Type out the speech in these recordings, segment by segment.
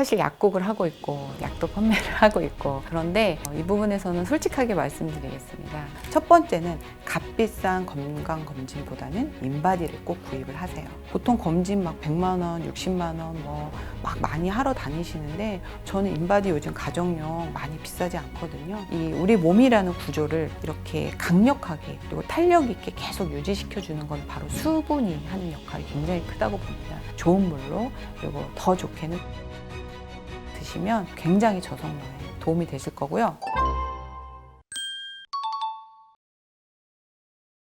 사실 약국을 하고 있고 약도 판매를 하고 있고 그런데 이 부분에서는 솔직하게 말씀드리겠습니다. 첫 번째는 값비싼 건강검진보다는 인바디를 꼭 구입을 하세요. 보통 검진 막 100만 원, 60만 원 막 많이 하러 다니시는데 저는 인바디 요즘 가정용 많이 비싸지 않거든요. 이 우리 몸이라는 구조를 이렇게 강력하게 그리고 탄력 있게 계속 유지시켜주는 건 바로 수분이 하는 역할이 굉장히 크다고 봅니다. 좋은 물로 그리고 더 좋게는 드시면 굉장히 저성노에 도움이 되실 거고요.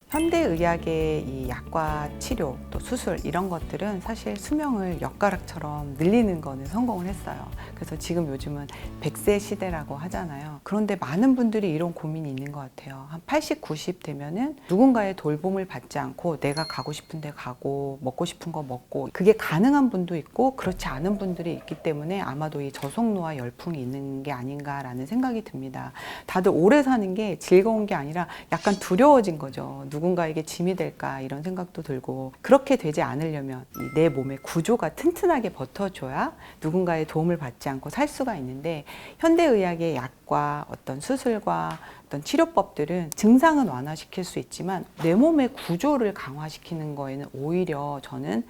현대의학의 이 약과 치료, 또 수술 이런 것들은 사실 수명을 엿가락처럼 늘리는 거는 성공을 했어요. 그래서 지금 요즘은 100세 시대라고 하잖아요. 그런데 많은 분들이 이런 고민이 있는 것 같아요. 한 80, 90 되면은 누군가의 돌봄을 받지 않고 내가 가고 싶은 데 가고 먹고 싶은 거 먹고 그게 가능한 분도 있고 그렇지 않은 분들이 있기 때문에 아마도 이 저속노화 열풍이 있는 게 아닌가라는 생각이 듭니다. 다들 오래 사는 게 즐거운 게 아니라 약간 두려워진 거죠. 누군가에게 짐이 될까 이런 생각도 들고 그렇게 되지 않으려면 내 몸의 구조가 튼튼하게 버텨줘야 누군가의 도움을 받지 않고 살 수가 있는데 현대의학의 약과 어떤 수술과 어떤 치료법들은 증상은 완화시킬 수 있지만 내 몸의 구조를 강화시키는 거에는 오히려 저는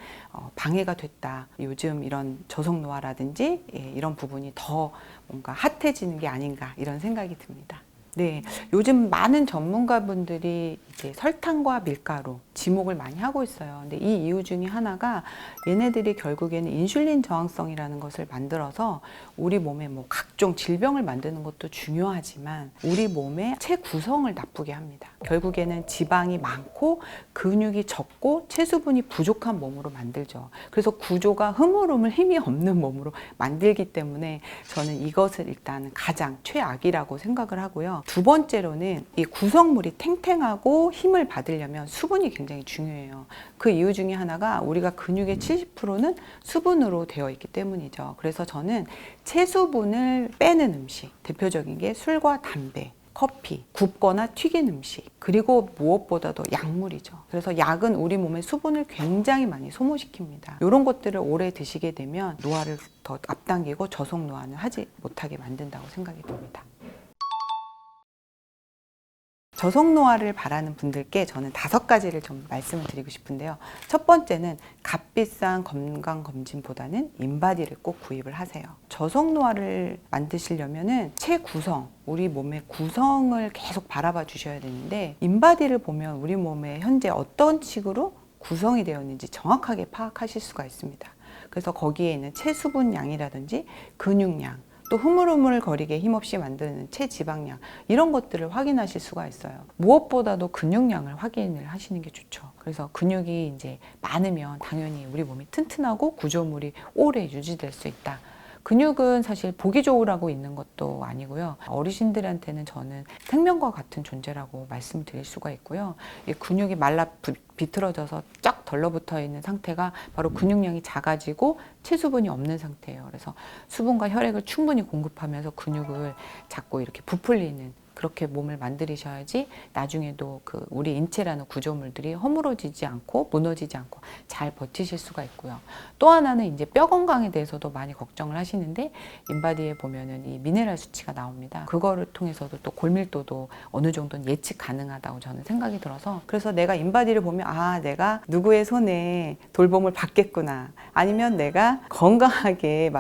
방해가 됐다. 요즘 이런 저속노화라든지 이런 부분이 더 뭔가 핫해지는 게 아닌가 이런 생각이 듭니다. 네, 요즘 많은 전문가분들이 이제 설탕과 밀가루 지목을 많이 하고 있어요. 근데 이 이유 중에 하나가 얘네들이 결국에는 인슐린 저항성이라는 것을 만들어서 우리 몸에 뭐 각종 질병을 만드는 것도 중요하지만 우리 몸의 체구성을 나쁘게 합니다. 결국에는 지방이 많고 근육이 적고 체수분이 부족한 몸으로 만들죠. 그래서 구조가 흐물흐물 힘이 없는 몸으로 만들기 때문에 저는 이것을 일단 가장 최악이라고 생각을 하고요. 두 번째로는 이 구성물이 탱탱하고 힘을 받으려면 수분이 굉장히 중요해요. 그 이유 중에 하나가 우리가 근육의 70%는 수분으로 되어 있기 때문이죠. 그래서 저는 체수분을 빼는 음식, 대표적인 게 술과 담배, 커피, 굽거나 튀긴 음식, 그리고 무엇보다도 약물이죠. 그래서 약은 우리 몸의 수분을 굉장히 많이 소모시킵니다. 이런 것들을 오래 드시게 되면 노화를 더 앞당기고 저속노화는 하지 못하게 만든다고 생각이 듭니다. 저속노화를 바라는 분들께 저는 5가지를 좀 말씀을 드리고 싶은데요. 첫 번째는 값비싼 건강검진보다는 인바디를 꼭 구입을 하세요. 저속노화를 만드시려면은 체구성, 우리 몸의 구성을 계속 바라봐 주셔야 되는데 인바디를 보면 우리 몸에 현재 어떤 식으로 구성이 되어 있는지 정확하게 파악하실 수가 있습니다. 그래서 거기에 있는 체수분량이라든지 근육량, 또 흐물흐물거리게 힘없이 만드는 체지방량 이런 것들을 확인하실 수가 있어요. 무엇보다도 근육량을 확인을 하시는 게 좋죠. 그래서 근육이 이제 많으면 당연히 우리 몸이 튼튼하고 구조물이 오래 유지될 수 있다. 근육은 사실 보기 좋으라고 있는 것도 아니고요. 어르신들한테는 저는 생명과 같은 존재라고 말씀드릴 수가 있고요. 이 근육이 말라 비틀어져서 쫙 덜러붙어 있는 상태가 바로 근육량이 작아지고 체수분이 없는 상태예요. 그래서 수분과 혈액을 충분히 공급하면서 근육을 자꾸 이렇게 부풀리는 그렇게 몸을 만드셔야지 나중에도 그 우리 인체라는 구조물들이 허물어지지 않고 무너지지 않고 잘 버티실 수가 있고요. 또 하나는 이제 뼈 건강에 대해서도 많이 걱정을 하시는데 인바디에 보면은 이 미네랄 수치가 나옵니다. 그거를 통해서도 또 골밀도도 어느 정도는 예측 가능하다고 저는 생각이 들어서 그래서 내가 인바디를 보면 아 내가 누구의 손에 돌봄을 받겠구나 아니면 내가 건강하게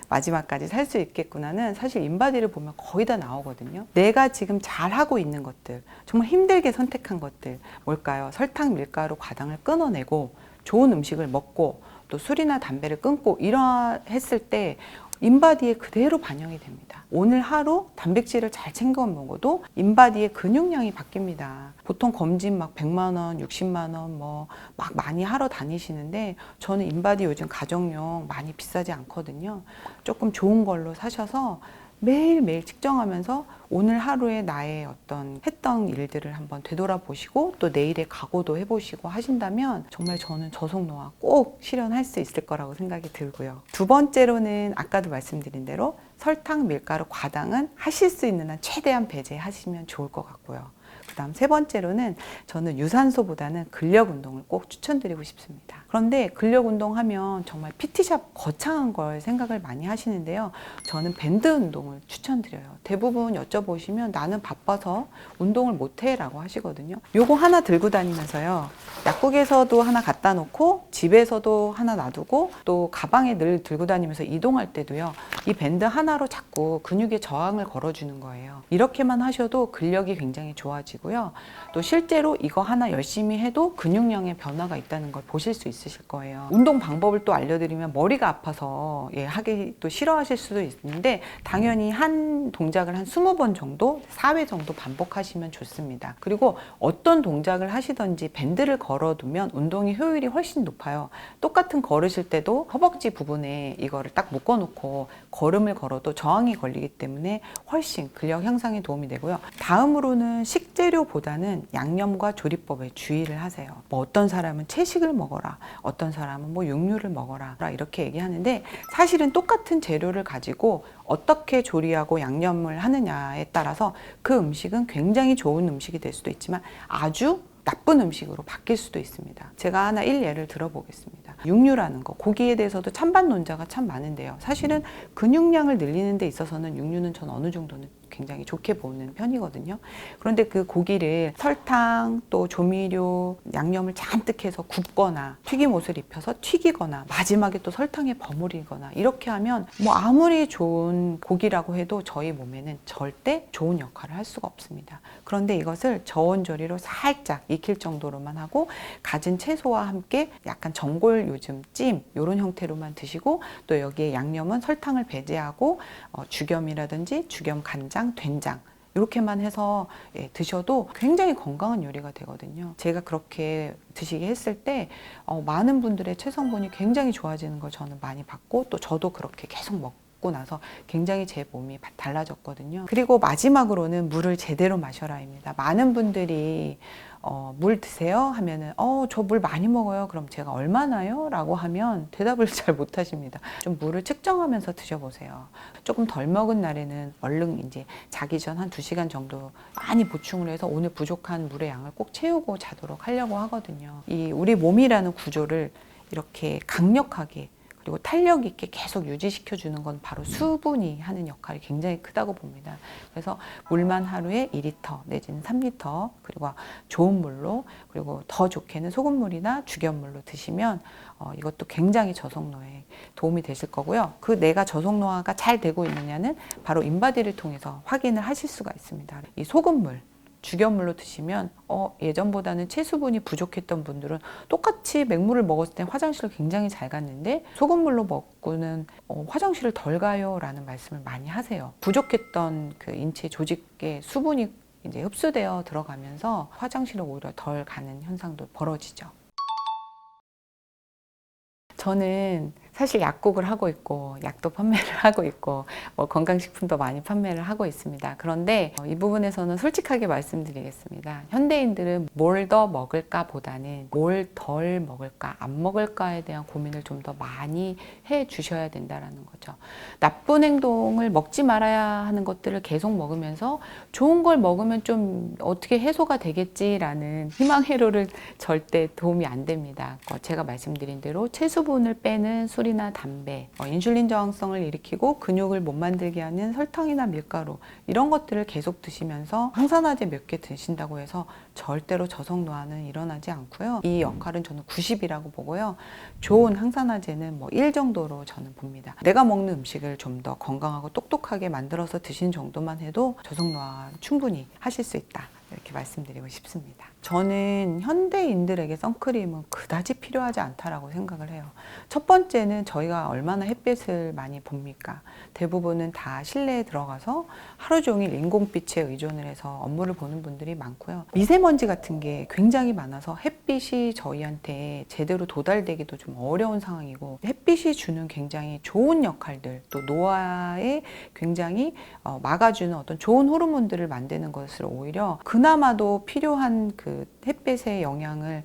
마지막까지 살 수 있겠구나는 사실 인바디를 보면 거의 다 나오거든요. 내가 지금 잘하고 있는 것들, 정말 힘들게 선택한 것들 뭘까요? 설탕, 밀가루, 과당을 끊어내고 좋은 음식을 먹고 또 술이나 담배를 끊고 이러 했을 때 인바디에 그대로 반영이 됩니다. 오늘 하루 단백질을 잘 챙겨 먹어도 인바디의 근육량이 바뀝니다. 보통 검진 막 100만 원, 60만 원 막 많이 하러 다니시는데 저는 인바디 요즘 가정용 많이 비싸지 않거든요. 조금 좋은 걸로 사셔서 매일매일 측정하면서 오늘 하루에 나의 어떤 했던 일들을 한번 되돌아보시고 또 내일의 각오도 해보시고 하신다면 정말 저는 저속노화 꼭 실현할 수 있을 거라고 생각이 들고요. 두 번째로는 아까도 말씀드린 대로 설탕, 밀가루, 과당은 하실 수 있는 한 최대한 배제하시면 좋을 것 같고요. 그다음 세 번째로는 저는 유산소보다는 근력 운동을 꼭 추천드리고 싶습니다. 그런데 근력 운동하면 정말 PT샵 거창한 걸 생각을 많이 하시는데요. 저는 밴드 운동을 추천드려요. 대부분 여쭤보시면 나는 바빠서 운동을 못해 라고 하시거든요. 요거 하나 들고 다니면서요. 약국에서도 하나 갖다 놓고 집에서도 하나 놔두고 또 가방에 늘 들고 다니면서 이동할 때도요. 이 밴드 하나로 자꾸 근육에 저항을 걸어주는 거예요. 이렇게만 하셔도 근력이 굉장히 좋아지고요. 또 실제로 이거 하나 열심히 해도 근육량의 변화가 있다는 걸 보실 수 있으실 거예요. 운동 방법을 또 알려드리면 머리가 아파서 하기 또 싫어하실 수도 있는데 당연히 한 동작을 한 20번 정도, 4회 정도 반복하시면 좋습니다. 그리고 어떤 동작을 하시든지 밴드를 걸어두면 운동의 효율이 훨씬 높아요. 똑같은 걸으실 때도 허벅지 부분에 이거를 딱 묶어놓고 걸음을 걸어도 저항이 걸리기 때문에 훨씬 근력 향상에 도움이 되고요. 다음으로는 식재료보다는 양념과 조리법에 주의를 하세요. 뭐 어떤 사람은 채식을 먹어라, 어떤 사람은 뭐 육류를 먹어라 이렇게 얘기하는데 사실은 똑같은 재료를 가지고 어떻게 조리하고 양념을 하느냐에 따라서 그 음식은 굉장히 좋은 음식이 될 수도 있지만 아주 나쁜 음식으로 바뀔 수도 있습니다. 제가 하나 일예를 들어보겠습니다. 육류라는 거, 고기에 대해서도 찬반 논자가 참 많은데요. 사실은 근육량을 늘리는 데 있어서는 육류는 전 어느 정도는 굉장히 좋게 보는 편이거든요. 그런데 그 고기를 설탕 또 조미료 양념을 잔뜩 해서 굽거나 튀김옷을 입혀서 튀기거나 마지막에 또 설탕에 버무리거나 이렇게 하면 뭐 아무리 좋은 고기라고 해도 저희 몸에는 절대 좋은 역할을 할 수가 없습니다. 그런데 이것을 저온조리로 살짝 익힐 정도로만 하고 갖은 채소와 함께 약간 전골 요즘 찜 이런 형태로만 드시고 또 여기에 양념은 설탕을 배제하고 죽염이라든지 죽염 간장 된장 이렇게만 해서 드셔도 굉장히 건강한 요리가 되거든요. 제가 그렇게 드시게 했을 때 많은 분들의 체성분이 굉장히 좋아지는 걸 저는 많이 봤고 또 저도 그렇게 계속 먹고 나서 굉장히 제 몸이 달라졌거든요. 그리고 마지막으로는 물을 제대로 마셔라입니다. 많은 분들이 물 드세요? 하면은 저 물 많이 먹어요. 그럼 제가 얼마나요? 라고 하면 대답을 잘 못 하십니다. 좀 물을 측정하면서 드셔보세요. 조금 덜 먹은 날에는 얼른 이제 자기 전 한 2시간 정도 많이 보충을 해서 오늘 부족한 물의 양을 꼭 채우고 자도록 하려고 하거든요. 이 우리 몸이라는 구조를 이렇게 강력하게 그리고 탄력 있게 계속 유지시켜 주는 건 바로 수분이 하는 역할이 굉장히 크다고 봅니다. 그래서 물만 하루에 2리터 내지는 3리터 그리고 좋은 물로 그리고 더 좋게는 소금물이나 죽연물로 드시면 이것도 굉장히 저속노화에 도움이 되실 거고요. 그 내가 저속노화가 잘 되고 있느냐는 바로 인바디를 통해서 확인을 하실 수가 있습니다. 이 소금물 죽연물로 드시면 예전보다는 체수분이 부족했던 분들은 똑같이 맹물을 먹었을 때 화장실을 굉장히 잘 갔는데 소금물로 먹고는 화장실을 덜 가요 라는 말씀을 많이 하세요. 부족했던 그 인체 조직에 수분이 이제 흡수되어 들어가면서 화장실을 오히려 덜 가는 현상도 벌어지죠. 저는 사실 약국을 하고 있고 약도 판매를 하고 있고 뭐 건강식품도 많이 판매를 하고 있습니다. 그런데 이 부분에서는 솔직하게 말씀드리겠습니다. 현대인들은 뭘 더 먹을까 보다는 뭘 덜 먹을까 안 먹을까에 대한 고민을 좀 더 많이 해 주셔야 된다는 거죠. 나쁜 행동을 먹지 말아야 하는 것들을 계속 먹으면서 좋은 걸 먹으면 좀 어떻게 해소가 되겠지라는 희망회로를 절대 도움이 안 됩니다. 제가 말씀드린 대로 채수분을 빼는 술이나 담배, 인슐린 저항성을 일으키고 근육을 못 만들게 하는 설탕이나 밀가루 이런 것들을 계속 드시면서 항산화제 몇 개 드신다고 해서 절대로 저속노화는 일어나지 않고요. 이 역할은 저는 90이라고 보고요. 좋은 항산화제는 뭐 1 정도로 저는 봅니다. 내가 먹는 음식을 좀 더 건강하고 똑똑하게 만들어서 드신 정도만 해도 저속노화 충분히 하실 수 있다. 이렇게 말씀드리고 싶습니다. 저는 현대인들에게 선크림은 그다지 필요하지 않다라고 생각을 해요. 첫 번째는 저희가 얼마나 햇빛을 많이 봅니까? 대부분은 다 실내에 들어가서 하루 종일 인공빛에 의존을 해서 업무를 보는 분들이 많고요. 미세먼지 같은 게 굉장히 많아서 햇빛이 저희한테 제대로 도달되기도 좀 어려운 상황이고 햇빛이 주는 굉장히 좋은 역할들 또 노화에 굉장히 막아주는 어떤 좋은 호르몬들을 만드는 것을 오히려 그나마도 필요한 그 햇빛의 영향을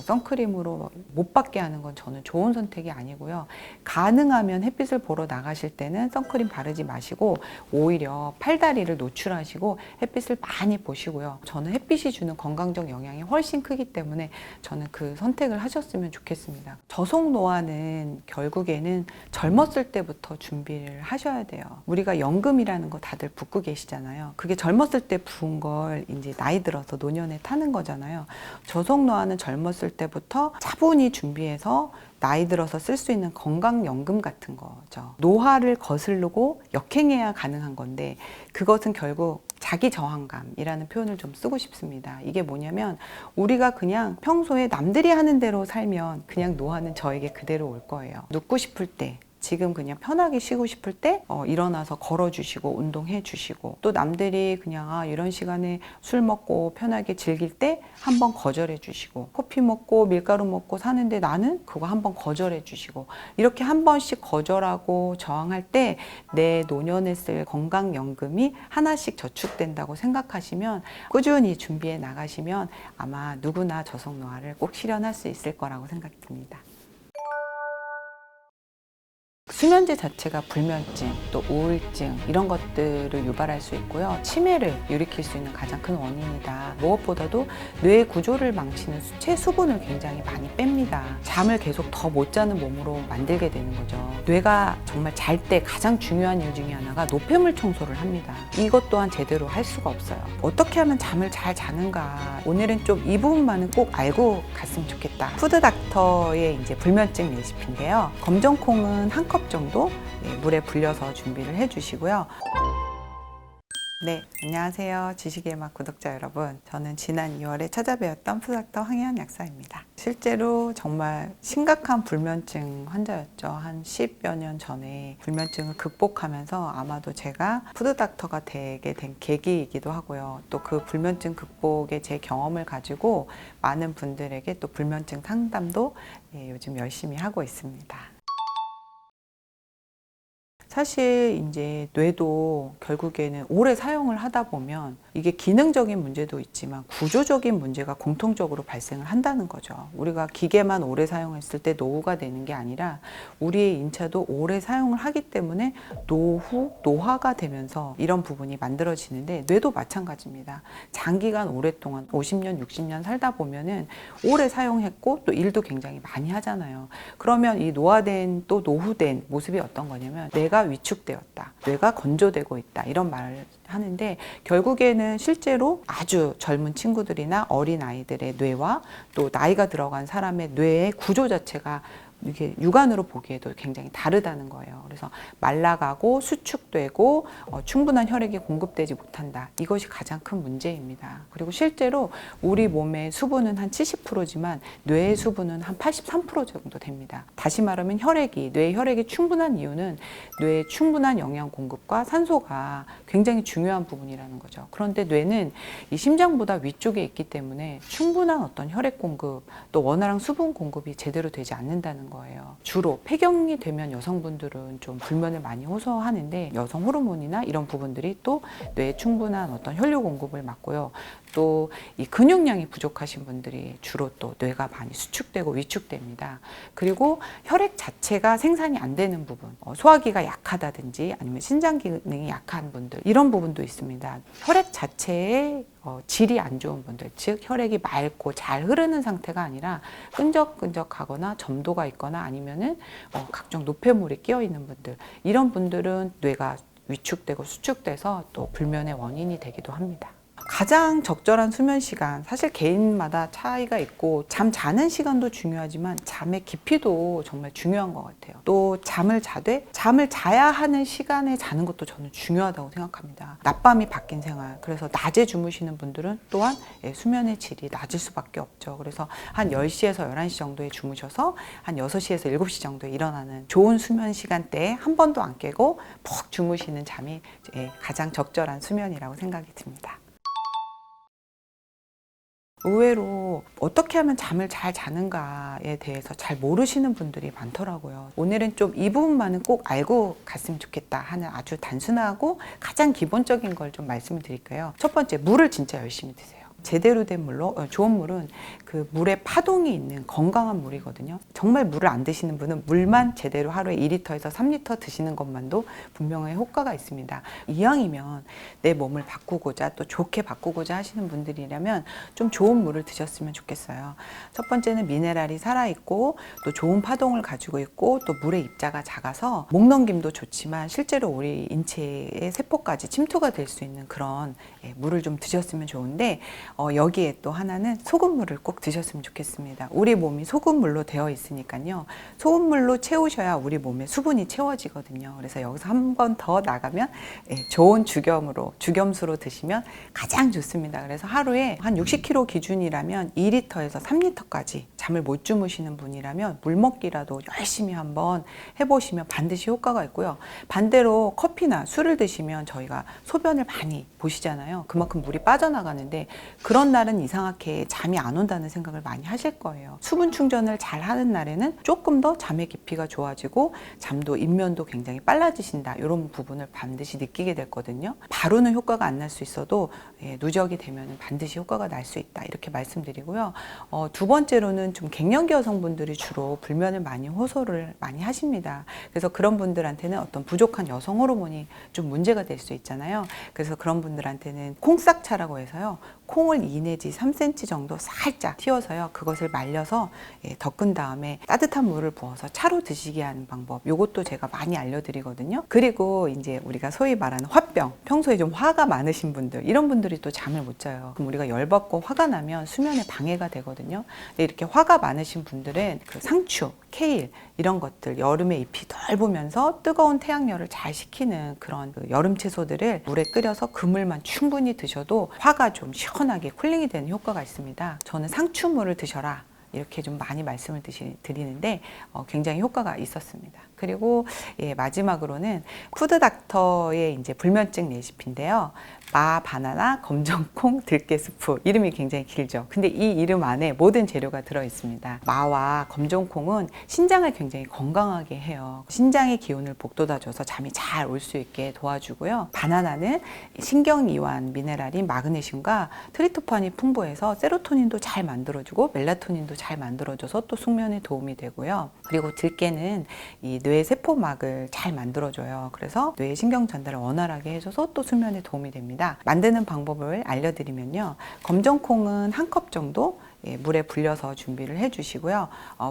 선크림으로 못 받게 하는 건 저는 좋은 선택이 아니고요. 가능하면 햇빛을 보러 나가실 때는 선크림 바르지 마시고 오히려 팔다리를 노출하시고 햇빛을 많이 보시고요. 저는 햇빛이 주는 건강적 영향이 훨씬 크기 때문에 저는 그 선택을 하셨으면 좋겠습니다. 저속 노화는 결국에는 젊었을 때부터 준비를 하셔야 돼요. 우리가 연금이라는 거 다들 붓고 계시잖아요. 그게 젊었을 때 부은 걸 이제 나이 들어서 노년에 타는 거잖아요. 저속 노화는 젊었을 때부터 차분히 준비해서 나이 들어서 쓸 수 있는 건강연금 같은 거죠. 노화를 거스르고 역행해야 가능한 건데 그것은 결국 자기 저항감이라는 표현을 좀 쓰고 싶습니다. 이게 뭐냐면 우리가 그냥 평소에 남들이 하는 대로 살면 그냥 노화는 저에게 그대로 올 거예요. 눕고 싶을 때 지금 그냥 편하게 쉬고 싶을 때 일어나서 걸어주시고 운동해 주시고 또 남들이 그냥 이런 시간에 술 먹고 편하게 즐길 때 한번 거절해 주시고 커피 먹고 밀가루 먹고 사는데 나는 그거 한번 거절해 주시고 이렇게 한 번씩 거절하고 저항할 때 내 노년에 쓸 건강연금이 하나씩 저축된다고 생각하시면 꾸준히 준비해 나가시면 아마 누구나 저속노화를 꼭 실현할 수 있을 거라고 생각이 듭니다. 수면제 자체가 불면증, 또 우울증 이런 것들을 유발할 수 있고요. 치매를 일으킬 수 있는 가장 큰 원인이다. 무엇보다도 뇌 구조를 망치는 수체 수분을 굉장히 많이 뺍니다. 잠을 계속 더 못 자는 몸으로 만들게 되는 거죠. 뇌가 정말 잘 때 가장 중요한 일 중에 하나가 노폐물 청소를 합니다. 이것 또한 제대로 할 수가 없어요. 어떻게 하면 잠을 잘 자는가? 오늘은 좀 이 부분만은 꼭 알고 갔으면 좋겠다. 푸드닥터의 이제 불면증 레시피인데요. 검정콩은 한 컵 정도 물에 불려서 준비를 해주시고요. 네, 안녕하세요. 지식의 맛 구독자 여러분. 저는 지난 2월에 찾아뵈었던 푸드닥터 황혜연 약사입니다. 실제로 정말 심각한 불면증 환자였죠. 한 10여 년 전에 불면증을 극복하면서 아마도 제가 푸드닥터가 되게 된 계기이기도 하고요. 또 그 불면증 극복의 제 경험을 가지고 많은 분들에게 또 불면증 상담도 요즘 열심히 하고 있습니다. 사실 이제 뇌도 결국에는 오래 사용을 하다 보면 이게 기능적인 문제도 있지만 구조적인 문제가 공통적으로 발생을 한다는 거죠. 우리가 기계만 오래 사용했을 때 노후가 되는 게 아니라 우리의 인체도 오래 사용을 하기 때문에 노후, 노화가 되면서 이런 부분이 만들어지는데 뇌도 마찬가지입니다. 장기간 오랫동안 50년, 60년 살다 보면은 오래 사용했고 또 일도 굉장히 많이 하잖아요. 그러면 이 노화된 또 노후된 모습이 어떤 거냐면 뇌가 위축되었다, 뇌가 건조되고 있다 이런 말을 하는데 결국에는 실제로 아주 젊은 친구들이나 어린 아이들의 뇌와 또 나이가 들어간 사람의 뇌의 구조 자체가 이게 육안으로 보기에도 굉장히 다르다는 거예요. 그래서 말라가고 수축되고 충분한 혈액이 공급되지 못한다. 이것이 가장 큰 문제입니다. 그리고 실제로 우리 몸의 수분은 한 70%지만 뇌의 수분은 한 83% 정도 됩니다. 다시 말하면 뇌의 혈액이 충분한 이유는 뇌에 충분한 영양 공급과 산소가 굉장히 중요한 부분이라는 거죠. 그런데 뇌는 이 심장보다 위쪽에 있기 때문에 충분한 어떤 혈액 공급 또 원활한 수분 공급이 제대로 되지 않는다는 거예요. 주로 폐경이 되면 여성분들은 좀 불면을 많이 호소하는데 여성 호르몬이나 이런 부분들이 또 뇌에 충분한 어떤 혈류 공급을 막고요. 또 이 근육량이 부족하신 분들이 주로 또 뇌가 많이 수축되고 위축됩니다. 그리고 혈액 자체가 생산이 안 되는 부분, 소화기가 약하다든지 아니면 신장 기능이 약한 분들 이런 부분도 있습니다. 혈액 자체에 질이 안 좋은 분들, 즉 혈액이 맑고 잘 흐르는 상태가 아니라 끈적끈적하거나 점도가 있거나 아니면은 각종 노폐물이 끼어 있는 분들, 이런 분들은 뇌가 위축되고 수축돼서 또 불면의 원인이 되기도 합니다. 가장 적절한 수면 시간, 사실 개인마다 차이가 있고 잠 자는 시간도 중요하지만 잠의 깊이도 정말 중요한 것 같아요. 또 잠을 자야 하는 시간에 자는 것도 저는 중요하다고 생각합니다. 낮밤이 바뀐 생활, 그래서 낮에 주무시는 분들은 또한 수면의 질이 낮을 수밖에 없죠. 그래서 한 10시에서 11시 정도에 주무셔서 한 6시에서 7시 정도에 일어나는 좋은 수면 시간대에 한 번도 안 깨고 푹 주무시는 잠이 가장 적절한 수면이라고 생각이 듭니다. 의외로 어떻게 하면 잠을 잘 자는가에 대해서 잘 모르시는 분들이 많더라고요. 오늘은 좀 이 부분만은 꼭 알고 갔으면 좋겠다 하는 아주 단순하고 가장 기본적인 걸 좀 말씀을 드릴게요. 첫 번째, 물을 진짜 열심히 드세요. 제대로 된 물로, 좋은 물은 그 물에 파동이 있는 건강한 물이거든요. 정말 물을 안 드시는 분은 물만 제대로 하루에 2리터에서 3리터 드시는 것만도 분명히 효과가 있습니다. 이왕이면 내 몸을 바꾸고자 또 좋게 바꾸고자 하시는 분들이라면 좀 좋은 물을 드셨으면 좋겠어요. 첫 번째는 미네랄이 살아있고 또 좋은 파동을 가지고 있고 또 물의 입자가 작아서 목 넘김도 좋지만 실제로 우리 인체의 세포까지 침투가 될 수 있는 그런 물을 좀 드셨으면 좋은데 여기에 또 하나는 소금물을 꼭 드셨으면 좋겠습니다. 우리 몸이 소금물로 되어 있으니까요. 소금물로 채우셔야 우리 몸에 수분이 채워지거든요. 그래서 여기서 한 번 더 나가면 좋은 죽염수로 드시면 가장 좋습니다. 그래서 하루에 한 60kg 기준이라면 2리터에서 3리터까지 잠을 못 주무시는 분이라면 물 먹기라도 열심히 한번 해보시면 반드시 효과가 있고요. 반대로 커피나 술을 드시면 저희가 소변을 많이 보시잖아요. 그만큼 물이 빠져나가는데 그런 날은 이상하게 잠이 안 온다는 생각을 많이 하실 거예요. 수분 충전을 잘 하는 날에는 조금 더 잠의 깊이가 좋아지고 잠도 입면도 굉장히 빨라지신다. 이런 부분을 반드시 느끼게 됐거든요. 바로는 효과가 안 날 수 있어도 누적이 되면 반드시 효과가 날 수 있다. 이렇게 말씀드리고요. 두 번째로는 좀 갱년기 여성분들이 주로 불면을 많이 호소를 많이 하십니다. 그래서 그런 분들한테는 어떤 부족한 여성 호르몬이 좀 문제가 될 수 있잖아요. 그래서 그런 분들한테는 콩싹차라고 해서요. 콩을 2 내지 3cm 정도 살짝 튀어서요. 그것을 말려서 덮은 다음에 따뜻한 물을 부어서 차로 드시게 하는 방법. 이것도 제가 많이 알려드리거든요. 그리고 이제 우리가 소위 말하는 화병, 평소에 좀 화가 많으신 분들, 이런 분들이 또 잠을 못 자요. 그럼 우리가 열받고 화가 나면 수면에 방해가 되거든요. 근데 이렇게 화가 많으신 분들은 그 상추, 케일 이런 것들 여름에 잎이 넓으면서 뜨거운 태양열을 잘 식히는 그런 그 여름 채소들을 물에 끓여서 그물만 충분히 드셔도 화가 좀 시원하게 쿨링이 되는 효과가 있습니다. 저는 상추물을 드셔라 이렇게 좀 많이 말씀을 드리는데 굉장히 효과가 있었습니다. 그리고 마지막으로는 푸드닥터의 이제 불면증 레시피인데요. 마, 바나나, 검정콩, 들깨 스프. 이름이 굉장히 길죠. 근데 이 이름 안에 모든 재료가 들어 있습니다. 마와 검정콩은 신장을 굉장히 건강하게 해요. 신장의 기운을 북돋아줘서 잠이 잘 올 수 있게 도와주고요. 바나나는 신경이완 미네랄인 마그네슘과 트리토판이 풍부해서 세로토닌도 잘 만들어주고 멜라토닌도 잘 만들어줘서 또 숙면에 도움이 되고요. 그리고 들깨는 이 뇌 세포막을 잘 만들어줘요. 그래서 뇌의 신경 전달을 원활하게 해줘서 또 수면에 도움이 됩니다. 만드는 방법을 알려드리면요. 검정콩은 1컵 정도 물에 불려서 준비를 해주시고요.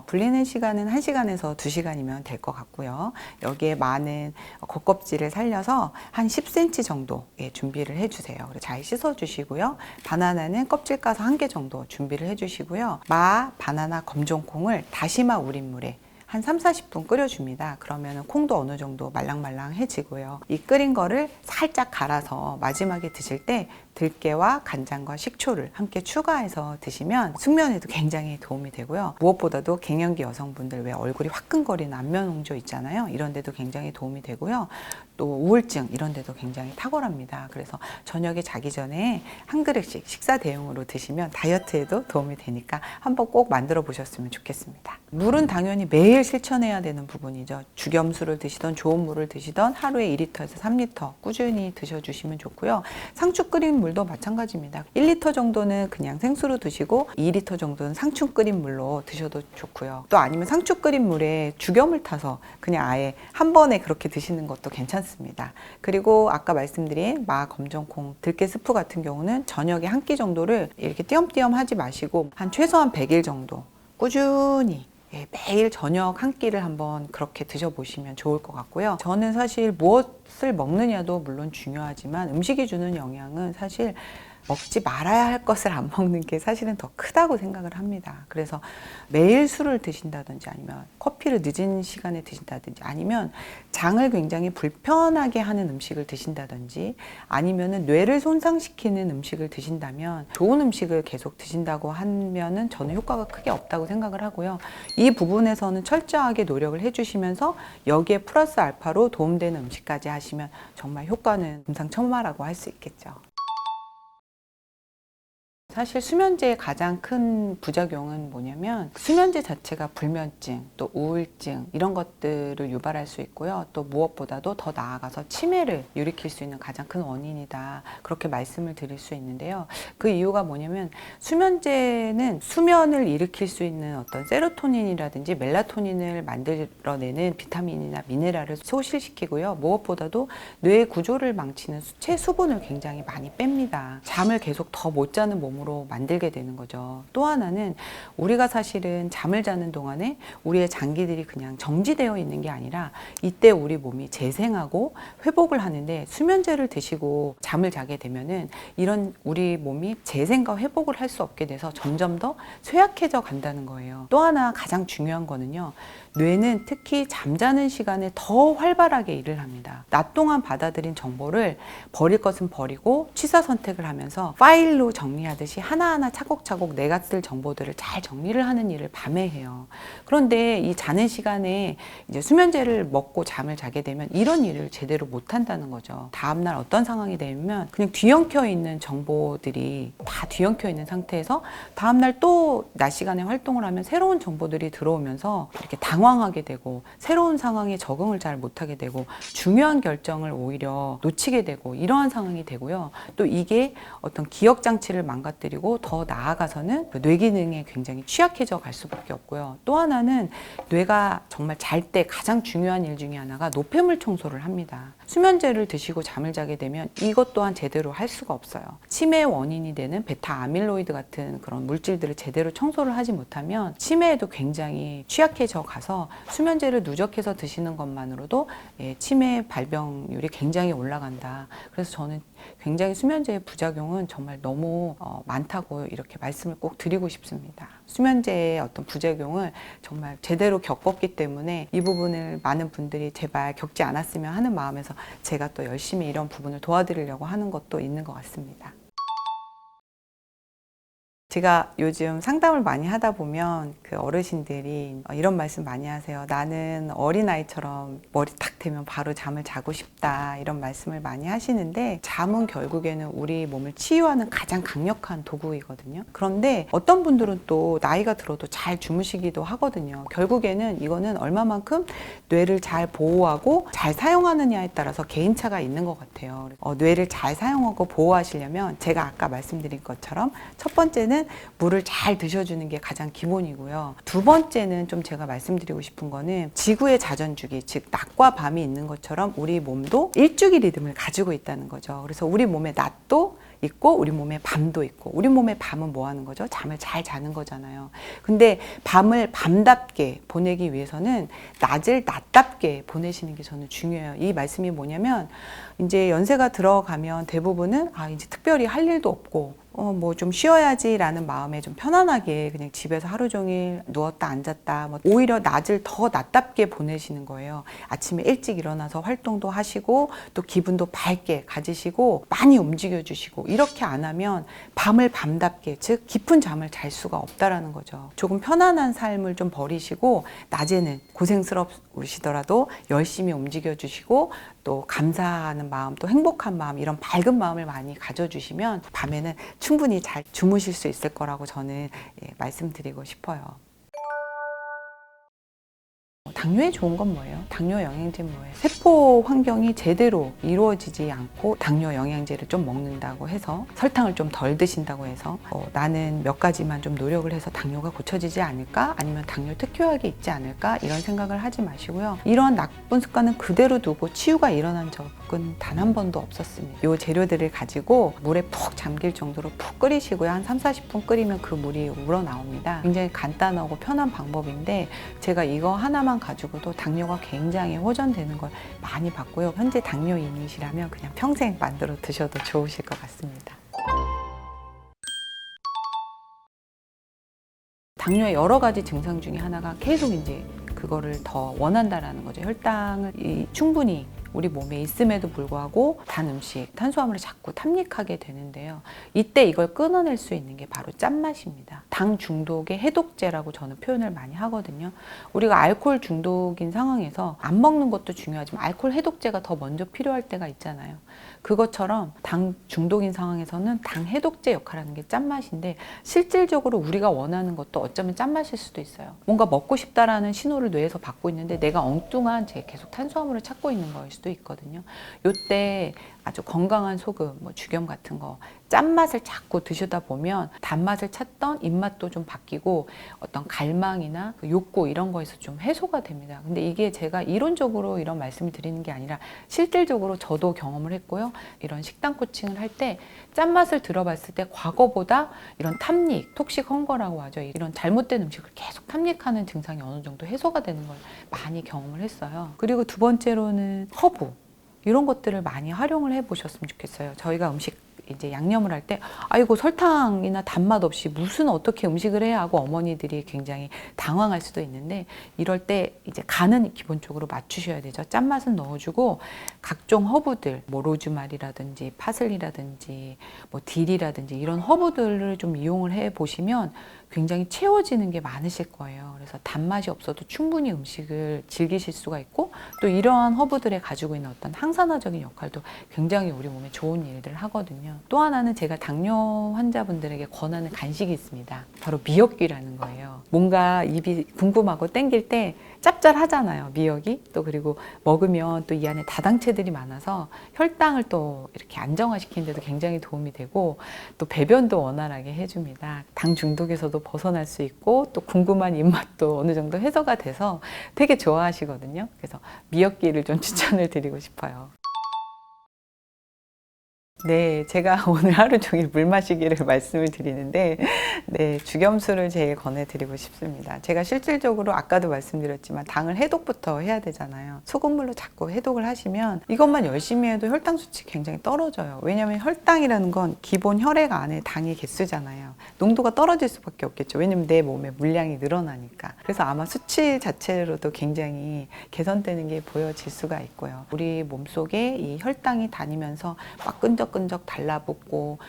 불리는 시간은 1시간에서 2시간이면 될 것 같고요. 여기에 마는 겉껍질을 살려서 한 10cm 정도 준비를 해주세요. 잘 씻어주시고요. 바나나는 껍질 까서 1개 정도 준비를 해주시고요. 마, 바나나, 검정콩을 다시마 우린 물에 한 3-40분 끓여줍니다. 그러면 콩도 어느 정도 말랑말랑해지고요. 이 끓인 거를 살짝 갈아서 마지막에 드실 때 들깨와 간장과 식초를 함께 추가해서 드시면 숙면에도 굉장히 도움이 되고요. 무엇보다도 갱년기 여성분들 왜 얼굴이 화끈거리는 안면 홍조 있잖아요. 이런 데도 굉장히 도움이 되고요. 또 우울증 이런 데도 굉장히 탁월합니다. 그래서 저녁에 자기 전에 한 그릇씩 식사 대용으로 드시면 다이어트에도 도움이 되니까 한번 꼭 만들어 보셨으면 좋겠습니다. 물은 당연히 매일 실천해야 되는 부분이죠. 죽염수를 드시던 좋은 물을 드시던 하루에 2리터에서 3리터 꾸준히 드셔주시면 좋고요. 상추 끓인 물도 마찬가지입니다. 1리터 정도는 그냥 생수로 드시고 2리터 정도는 상추 끓인 물로 드셔도 좋고요. 또 아니면 상추 끓인 물에 죽염을 타서 그냥 아예 한 번에 그렇게 드시는 것도 괜찮습니다. 그리고 아까 말씀드린 마, 검정콩, 들깨 스프 같은 경우는 저녁에 한 끼 정도를 이렇게 띄엄띄엄 하지 마시고 한 최소한 100일 정도 꾸준히 매일 저녁 한 끼를 한번 그렇게 드셔보시면 좋을 것 같고요. 저는 사실 무엇을 먹느냐도 물론 중요하지만 음식이 주는 영향은 사실 먹지 말아야 할 것을 안 먹는 게 사실은 더 크다고 생각을 합니다. 그래서 매일 술을 드신다든지 아니면 커피를 늦은 시간에 드신다든지 아니면 장을 굉장히 불편하게 하는 음식을 드신다든지 아니면은 뇌를 손상시키는 음식을 드신다면 좋은 음식을 계속 드신다고 하면은 저는 효과가 크게 없다고 생각을 하고요. 이 부분에서는 철저하게 노력을 해주시면서 여기에 플러스 알파로 도움되는 음식까지 하시면 정말 효과는 금상첨화라고 할 수 있겠죠. 사실 수면제의 가장 큰 부작용은 뭐냐면 수면제 자체가 불면증, 또 우울증 이런 것들을 유발할 수 있고요. 또 무엇보다도 더 나아가서 치매를 일으킬 수 있는 가장 큰 원인이다. 그렇게 말씀을 드릴 수 있는데요. 그 이유가 뭐냐면 수면제는 수면을 일으킬 수 있는 어떤 세로토닌이라든지 멜라토닌을 만들어내는 비타민이나 미네랄을 소실시키고요. 무엇보다도 뇌의 구조를 망치는 수체 수분을 굉장히 많이 뺍니다. 잠을 계속 더 못 자는 몸으로 만들게 되는 거죠. 또 하나는 우리가 사실은 잠을 자는 동안에 우리의 장기들이 그냥 정지되어 있는 게 아니라 이때 우리 몸이 재생하고 회복을 하는데 수면제를 드시고 잠을 자게 되면은 이런 우리 몸이 재생과 회복을 할 수 없게 돼서 점점 더 쇠약해져 간다는 거예요. 또 하나 가장 중요한 거는요. 뇌는 특히 잠자는 시간에 더 활발하게 일을 합니다. 낮 동안 받아들인 정보를 버릴 것은 버리고 취사 선택을 하면서 파일로 정리하듯이 하나하나 차곡차곡 내가 쓸 정보들을 잘 정리를 하는 일을 밤에 해요. 그런데 이 자는 시간에 이제 수면제를 먹고 잠을 자게 되면 이런 일을 제대로 못 한다는 거죠. 다음날 어떤 상황이 되면 그냥 뒤엉켜 있는 정보들이 다 뒤엉켜 있는 상태에서 다음날 또 낮 시간에 활동을 하면 새로운 정보들이 들어오면서 이렇게 당황하게 되고 새로운 상황에 적응을 잘 못하게 되고 중요한 결정을 오히려 놓치게 되고 이러한 상황이 되고요. 또 이게 어떤 기억 장치를 망가뜨리고 더 나아가서는 뇌 기능에 굉장히 취약해져 갈 수밖에 없고요. 또 하나는 뇌가 정말 잘 때 가장 중요한 일 중에 하나가 노폐물 청소를 합니다. 수면제를 드시고 잠을 자게 되면 이것 또한 제대로 할 수가 없어요. 치매의 원인이 되는 베타 아밀로이드 같은 그런 물질들을 제대로 청소를 하지 못하면 치매에도 굉장히 취약해져 가서 수면제를 누적해서 드시는 것만으로도 치매 발병률이 굉장히 올라간다. 그래서 저는 굉장히 수면제의 부작용은 정말 너무 많다고 이렇게 말씀을 꼭 드리고 싶습니다. 수면제의 어떤 부작용을 정말 제대로 겪었기 때문에 이 부분을 많은 분들이 제발 겪지 않았으면 하는 마음에서 제가 또 열심히 이런 부분을 도와드리려고 하는 것도 있는 것 같습니다. 제가 요즘 상담을 많이 하다 보면 그 어르신들이 이런 말씀 많이 하세요. 나는 어린아이처럼 머리 탁 대면 바로 잠을 자고 싶다. 이런 말씀을 많이 하시는데 잠은 결국에는 우리 몸을 치유하는 가장 강력한 도구이거든요. 그런데 어떤 분들은 또 나이가 들어도 잘 주무시기도 하거든요. 결국에는 이거는 얼마만큼 뇌를 잘 보호하고 잘 사용하느냐에 따라서 개인차가 있는 것 같아요. 뇌를 잘 사용하고 보호하시려면 제가 아까 말씀드린 것처럼 첫 번째는 물을 잘 드셔주는 게 가장 기본이고요. 두 번째는 좀 제가 말씀드리고 싶은 거는 지구의 자전주기, 즉 낮과 밤이 있는 것처럼 우리 몸도 일주기 리듬을 가지고 있다는 거죠. 그래서 우리 몸의 낮도 있고 우리 몸에 밤도 있고 우리 몸의 밤은 뭐 하는 거죠? 잠을 잘 자는 거잖아요. 근데 밤을 밤답게 보내기 위해서는 낮을 낮답게 보내시는 게 저는 중요해요. 이 말씀이 뭐냐면 이제 연세가 들어가면 대부분은 이제 특별히 할 일도 없고 뭐 좀 쉬어야지라는 마음에 좀 편안하게 그냥 집에서 하루 종일 누웠다 앉았다 오히려 낮을 더 낮답게 보내시는 거예요. 아침에 일찍 일어나서 활동도 하시고 또 기분도 밝게 가지시고 많이 움직여 주시고 이렇게 안 하면 밤을 밤답게 즉 깊은 잠을 잘 수가 없다라는 거죠. 조금 편안한 삶을 좀 버리시고 낮에는 고생스러우시더라도 열심히 움직여 주시고 또 감사하는 마음 또 행복한 마음 이런 밝은 마음을 많이 가져주시면 밤에는 충분히 잘 주무실 수 있을 거라고 저는 말씀드리고 싶어요. 당뇨에 좋은 건 뭐예요? 당뇨 영양제는 뭐예요? 세포 환경이 제대로 이루어지지 않고 당뇨 영양제를 좀 먹는다고 해서 설탕을 좀 덜 드신다고 해서 나는 몇 가지만 좀 노력을 해서 당뇨가 고쳐지지 않을까? 아니면 당뇨 특효약이 있지 않을까? 이런 생각을 하지 마시고요. 이런 나쁜 습관은 그대로 두고 치유가 일어난 적은 단 한 번도 없었습니다. 이 재료들을 가지고 물에 푹 잠길 정도로 푹 끓이시고요. 한 30-40분 끓이면 그 물이 우러나옵니다. 굉장히 간단하고 편한 방법인데 제가 이거 하나만 가지고도 당뇨가 굉장히 호전되는 걸 많이 봤고요. 현재 당뇨인이시라면 그냥 평생 만들어 드셔도 좋으실 것 같습니다. 당뇨의 여러 가지 증상 중에 하나가 계속 이제 그거를 더 원한다라는 거죠. 혈당을 충분히 우리 몸에 있음에도 불구하고 단 음식, 탄수화물을 자꾸 탐닉하게 되는데요. 이때 이걸 끊어낼 수 있는 게 바로 짠맛입니다. 당 중독의 해독제라고 저는 표현을 많이 하거든요. 우리가 알코올 중독인 상황에서 안 먹는 것도 중요하지만 알코올 해독제가 더 먼저 필요할 때가 있잖아요. 그것처럼 당 중독인 상황에서는 당 해독제 역할을 하는 게 짠맛인데, 실질적으로 우리가 원하는 것도 어쩌면 짠맛일 수도 있어요. 뭔가 먹고 싶다라는 신호를 뇌에서 받고 있는데 내가 엉뚱한 계속 탄수화물을 찾고 있는 거일 수도 있거든요. 이때 아주 건강한 소금, 죽염 같은 거, 짠맛을 자꾸 드시다 보면 단맛을 찾던 입맛도 좀 바뀌고 어떤 갈망이나 욕구 이런 거에서 좀 해소가 됩니다. 근데 이게 제가 이론적으로 이런 말씀을 드리는 게 아니라 실질적으로 저도 경험을 했고요. 이런 식단 코칭을 할 때 짠맛을 들어봤을 때 과거보다 이런 탐닉, 톡식 헝거라고 하죠. 이런 잘못된 음식을 계속 탐닉하는 증상이 어느 정도 해소가 되는 걸 많이 경험을 했어요. 그리고 두 번째로는 허브. 이런 것들을 많이 활용을 해 보셨으면 좋겠어요. 저희가 음식 이제 양념을 할 때 아이고 설탕이나 단맛 없이 무슨 어떻게 음식을 해야 하고 어머니들이 굉장히 당황할 수도 있는데, 이럴 때 이제 간은 기본적으로 맞추셔야 되죠. 짠맛은 넣어주고 각종 허브들, 로즈마리라든지 파슬리라든지 딜이라든지 이런 허브들을 좀 이용을 해 보시면 굉장히 채워지는 게 많으실 거예요. 그래서 단맛이 없어도 충분히 음식을 즐기실 수가 있고, 또 이러한 허브들에 가지고 있는 어떤 항산화적인 역할도 굉장히 우리 몸에 좋은 일들을 하거든요. 또 하나는 제가 당뇨 환자분들에게 권하는 간식이 있습니다. 바로 미역귀라는 거예요. 뭔가 입이 궁금하고 땡길 때 짭짤하잖아요, 미역이. 또 그리고 먹으면 또 이 안에 다당체들이 많아서 혈당을 또 이렇게 안정화시키는 데도 굉장히 도움이 되고, 또 배변도 원활하게 해줍니다. 당 중독에서도 벗어날 수 있고, 또 궁금한 입맛도 어느 정도 해소가 돼서 되게 좋아하시거든요. 그래서 미역귀를 좀 추천을 드리고 싶어요. 네, 제가 오늘 하루 종일 물 마시기를 말씀을 드리는데, 네, 죽염수를 제일 권해드리고 싶습니다. 제가 실질적으로 아까도 말씀드렸지만 당을 해독부터 해야 되잖아요. 소금물로 자꾸 해독을 하시면 이것만 열심히 해도 혈당 수치 굉장히 떨어져요. 왜냐하면 혈당이라는 건 기본 혈액 안에 당의 개수잖아요. 농도가 떨어질 수밖에 없겠죠. 왜냐면 내 몸에 물량이 늘어나니까. 그래서 아마 수치 자체로도 굉장히 개선되는 게 보여질 수가 있고요. 우리 몸속에 이 혈당이 다니면서 막 끈적끈적 달라붙고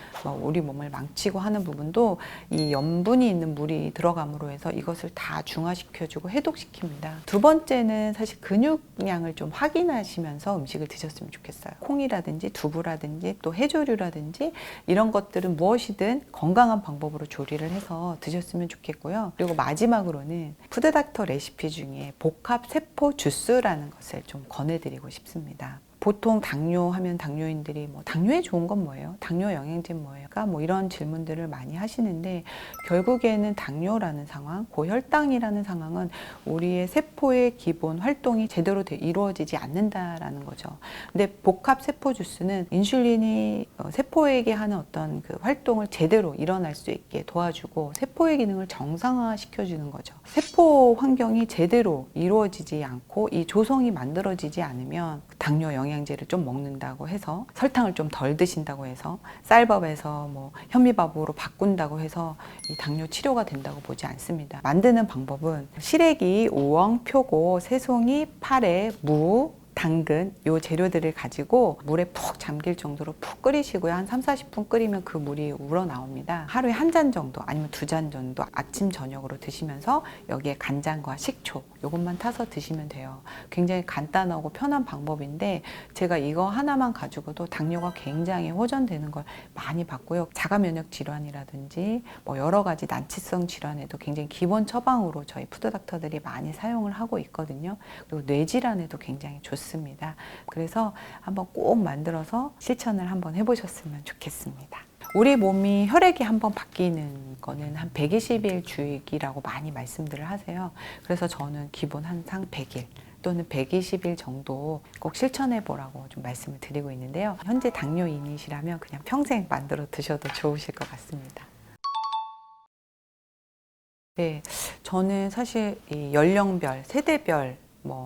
우리 몸을 망치고 하는 부분도 이 염분이 있는 물이 들어감으로 해서 이것을 다 중화시켜주고 해독시킵니다. 두 번째는 사실 근육량을 좀 확인하시면서 음식을 드셨으면 좋겠어요. 콩이라든지 두부라든지 또 해조류라든지 이런 것들은 무엇이든 건강한 방법으로 조리를 해서 드셨으면 좋겠고요. 그리고 마지막으로는 푸드닥터 레시피 중에 복합세포 주스라는 것을 좀 권해드리고 싶습니다. 보통 당뇨 하면 당뇨인들이 당뇨에 좋은 건 뭐예요? 당뇨 영양제는 뭐예요? 이런 질문들을 많이 하시는데, 결국에는 당뇨라는 상황, 고혈당이라는 상황은 우리의 세포의 기본 활동이 제대로 이루어지지 않는다라는 거죠. 근데 복합 세포 주스는 인슐린이 세포에게 하는 어떤 그 활동을 제대로 일어날 수 있게 도와주고 세포의 기능을 정상화 시켜주는 거죠. 세포 환경이 제대로 이루어지지 않고 이 조성이 만들어지지 않으면 당뇨 영양제를 좀 먹는다고 해서, 설탕을 좀 덜 드신다고 해서, 쌀밥에서 현미밥으로 바꾼다고 해서 이 당뇨 치료가 된다고 보지 않습니다. 만드는 방법은 시래기, 우엉, 표고, 새송이, 파래, 무, 당근 요 재료들을 가지고 물에 푹 잠길 정도로 푹 끓이시고요. 한 30-40분 끓이면 그 물이 우러나옵니다. 하루에 한 잔 정도 아니면 2잔 정도 아침 저녁으로 드시면서 여기에 간장과 식초 요것만 타서 드시면 돼요. 굉장히 간단하고 편한 방법인데 제가 이거 하나만 가지고도 당뇨가 굉장히 호전되는 걸 많이 봤고요. 자가 면역 질환이라든지 여러 가지 난치성 질환에도 굉장히 기본 처방으로 저희 푸드닥터들이 많이 사용을 하고 있거든요. 그리고 뇌질환에도 굉장히 좋습니다. 그래서 한번 꼭 만들어서 실천을 한번 해보셨으면 좋겠습니다. 우리 몸이 혈액이 한번 바뀌는 거는 한 120일 주기라고 많이 말씀들을 하세요. 그래서 저는 기본 항상 100일 또는 120일 정도 꼭 실천해 보라고 좀 말씀을 드리고 있는데요. 현재 당뇨인이시라면 그냥 평생 만들어 드셔도 좋으실 것 같습니다. 네, 저는 사실 이 연령별, 세대별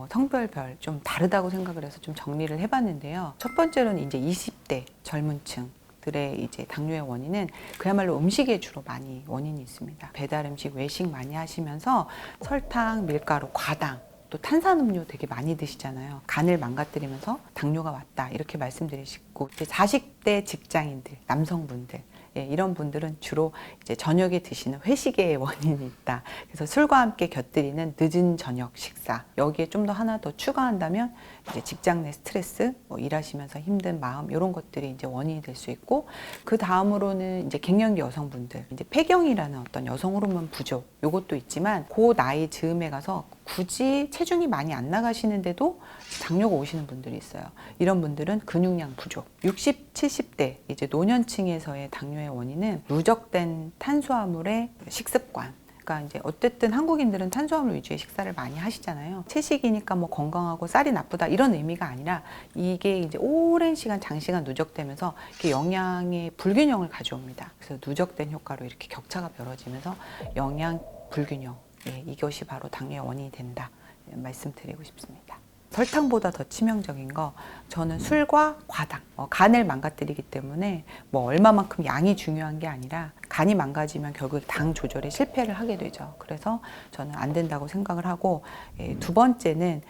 성별별 좀 다르다고 생각을 해서 좀 정리를 해봤는데요. 첫 번째로는 이제 20대 젊은 층들의 이제 당뇨의 원인은 그야말로 음식에 주로 많이 원인이 있습니다. 배달 음식, 외식 많이 하시면서 설탕, 밀가루, 과당, 또 탄산음료 되게 많이 드시잖아요. 간을 망가뜨리면서 당뇨가 왔다 이렇게 말씀드리시고, 이제 40대 직장인들, 남성분들, 예, 이런 분들은 주로 이제 저녁에 드시는 회식의 원인이 있다. 그래서 술과 함께 곁들이는 늦은 저녁 식사, 여기에 좀 더 하나 더 추가한다면 이제 직장 내 스트레스, 뭐 일하시면서 힘든 마음, 이런 것들이 이제 원인이 될 수 있고, 그 다음으로는 이제 갱년기 여성분들, 이제 폐경이라는 어떤 여성 호르몬 부족, 요것도 있지만 그 나이 즈음에 가서 굳이 체중이 많이 안 나가시는데도 당뇨가 오시는 분들이 있어요. 이런 분들은 근육량 부족. 60, 70대 이제 노년층에서의 당뇨의 원인은 누적된 탄수화물의 식습관. 그러니까 이제 어쨌든 한국인들은 탄수화물 위주의 식사를 많이 하시잖아요. 채식이니까 뭐 건강하고 쌀이 나쁘다 이런 의미가 아니라, 이게 이제 오랜 시간, 장시간 누적되면서 이렇게 영양의 불균형을 가져옵니다. 그래서 누적된 효과로 이렇게 격차가 벌어지면서 영양 불균형, 예, 이것이 바로 당뇨의 원인이 된다, 예, 말씀드리고 싶습니다. 설탕보다 더 치명적인 거, 저는 술과 과당, 간을 망가뜨리기 때문에 뭐 얼마만큼 양이 중요한 게 아니라 간이 망가지면 결국 당 조절에 실패를 하게 되죠. 그래서 저는 안 된다고 생각을 하고, 예, 두 번째는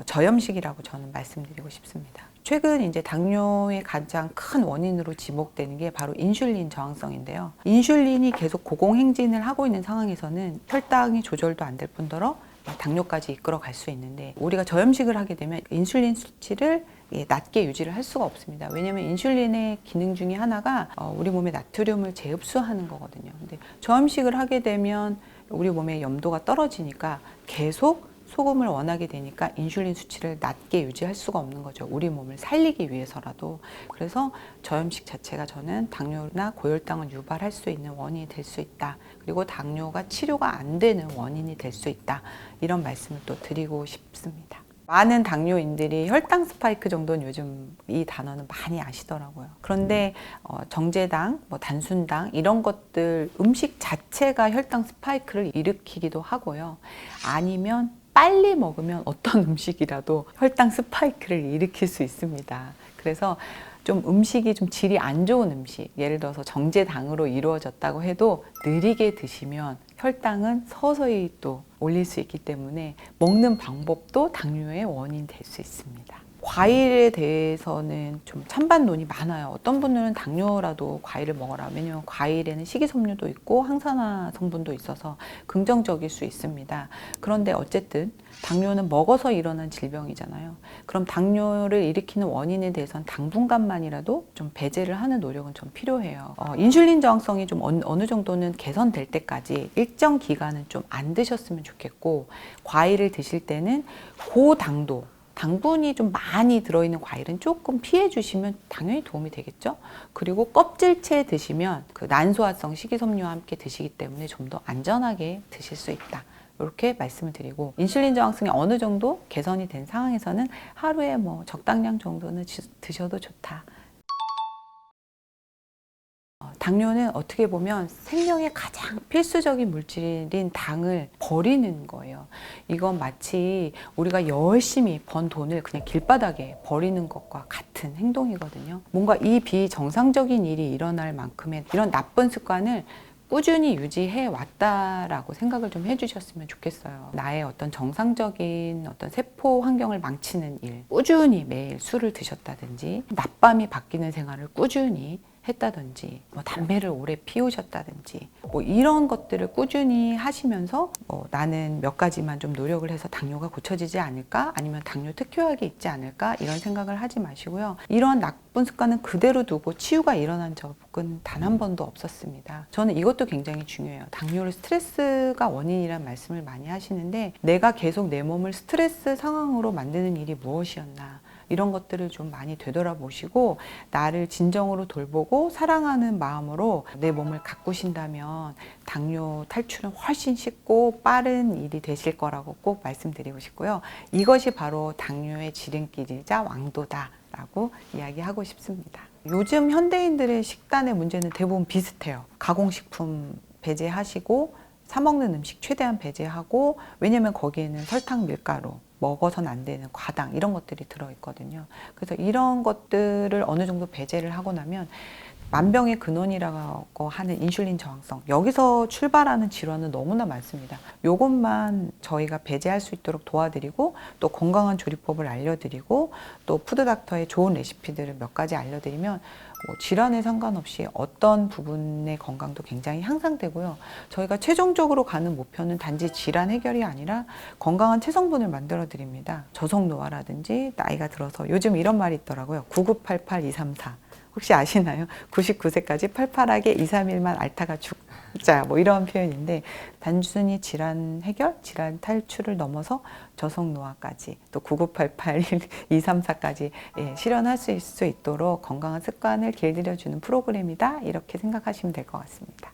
저염식이라고 저는 말씀드리고 싶습니다. 최근 이제 당뇨의 가장 큰 원인으로 지목되는 게 바로 인슐린 저항성인데요. 인슐린이 계속 고공행진을 하고 있는 상황에서는 혈당이 조절도 안 될 뿐더러 당뇨까지 이끌어 갈 수 있는데, 우리가 저염식을 하게 되면 인슐린 수치를 낮게 유지를 할 수가 없습니다. 왜냐하면 인슐린의 기능 중에 하나가 우리 몸에 나트륨을 재흡수하는 거거든요. 근데 저염식을 하게 되면 우리 몸의 염도가 떨어지니까 계속 소금을 원하게 되니까 인슐린 수치를 낮게 유지할 수가 없는 거죠. 우리 몸을 살리기 위해서라도. 그래서 저염식 자체가 저는 당뇨나 고혈당을 유발할 수 있는 원인이 될 수 있다. 그리고 당뇨가 치료가 안 되는 원인이 될 수 있다. 이런 말씀을 또 드리고 싶습니다. 많은 당뇨인들이 혈당 스파이크 정도는 요즘 이 단어는 많이 아시더라고요. 그런데 정제당, 뭐 단순당 이런 것들, 음식 자체가 혈당 스파이크를 일으키기도 하고요. 아니면 빨리 먹으면 어떤 음식이라도 혈당 스파이크를 일으킬 수 있습니다. 그래서 좀 음식이 좀 질이 안 좋은 음식, 예를 들어서 정제당으로 이루어졌다고 해도 느리게 드시면 혈당은 서서히 또 올릴 수 있기 때문에 먹는 방법도 당뇨의 원인이 될 수 있습니다. 과일에 대해서는 좀 찬반론이 많아요. 어떤 분들은 당뇨라도 과일을 먹어라. 왜냐하면 과일에는 식이섬유도 있고 항산화 성분도 있어서 긍정적일 수 있습니다. 그런데 어쨌든 당뇨는 먹어서 일어난 질병이잖아요. 그럼 당뇨를 일으키는 원인에 대해서는 당분간만이라도 좀 배제를 하는 노력은 좀 필요해요. 인슐린 저항성이 좀 어느 정도는 개선될 때까지 일정 기간은 좀 안 드셨으면 좋겠고, 과일을 드실 때는 고당도, 당분이 좀 많이 들어있는 과일은 조금 피해 주시면 당연히 도움이 되겠죠. 그리고 껍질째 드시면 그 난소화성 식이섬유와 함께 드시기 때문에 좀 더 안전하게 드실 수 있다. 이렇게 말씀을 드리고, 인슐린 저항성이 어느 정도 개선이 된 상황에서는 하루에 뭐 적당량 정도는 드셔도 좋다. 당뇨는 어떻게 보면 생명의 가장 필수적인 물질인 당을 버리는 거예요. 이건 마치 우리가 열심히 번 돈을 그냥 길바닥에 버리는 것과 같은 행동이거든요. 뭔가 이 비정상적인 일이 일어날 만큼의 이런 나쁜 습관을 꾸준히 유지해 왔다라고 생각을 좀 해주셨으면 좋겠어요. 나의 어떤 정상적인 어떤 세포 환경을 망치는 일, 꾸준히 매일 술을 드셨다든지, 낮밤이 바뀌는 생활을 꾸준히 했다든지, 뭐 담배를 오래 피우셨다든지, 뭐 이런 것들을 꾸준히 하시면서 나는 몇 가지만 좀 노력을 해서 당뇨가 고쳐지지 않을까, 아니면 당뇨 특효약이 있지 않을까, 이런 생각을 하지 마시고요. 이런 나쁜 습관은 그대로 두고 치유가 일어난 적은 단 한 번도 없었습니다. 저는 이것도 굉장히 중요해요. 당뇨를 스트레스가 원인이란 말씀을 많이 하시는데, 내가 계속 내 몸을 스트레스 상황으로 만드는 일이 무엇이었나, 이런 것들을 좀 많이 되돌아보시고 나를 진정으로 돌보고 사랑하는 마음으로 내 몸을 가꾸신다면 당뇨 탈출은 훨씬 쉽고 빠른 일이 되실 거라고 꼭 말씀드리고 싶고요. 이것이 바로 당뇨의 지름길이자 왕도다라고 이야기하고 싶습니다. 요즘 현대인들의 식단의 문제는 대부분 비슷해요. 가공식품 배제하시고 사 먹는 음식 최대한 배제하고, 왜냐면 거기에는 설탕, 밀가루, 먹어서는 안 되는 과당 이런 것들이 들어있거든요. 그래서 이런 것들을 어느 정도 배제를 하고 나면 만병의 근원이라고 하는 인슐린 저항성, 여기서 출발하는 질환은 너무나 많습니다. 요것만 저희가 배제할 수 있도록 도와드리고 또 건강한 조리법을 알려드리고 또 푸드닥터의 좋은 레시피들을 몇 가지 알려드리면 뭐 질환에 상관없이 어떤 부분의 건강도 굉장히 향상되고요. 저희가 최종적으로 가는 목표는 단지 질환 해결이 아니라 건강한 체성분을 만들어 드립니다. 저속노화라든지 나이가 들어서 요즘 이런 말이 있더라고요. 9988-234 혹시 아시나요? 99세까지 팔팔하게 2, 3일만 앓다가 죽자 뭐 이런 표현인데 단순히 질환 해결, 질환 탈출을 넘어서 저속노화까지 또 9988, 234까지 실현할 수 있도록 건강한 습관을 길들여주는 프로그램이다 이렇게 생각하시면 될 것 같습니다.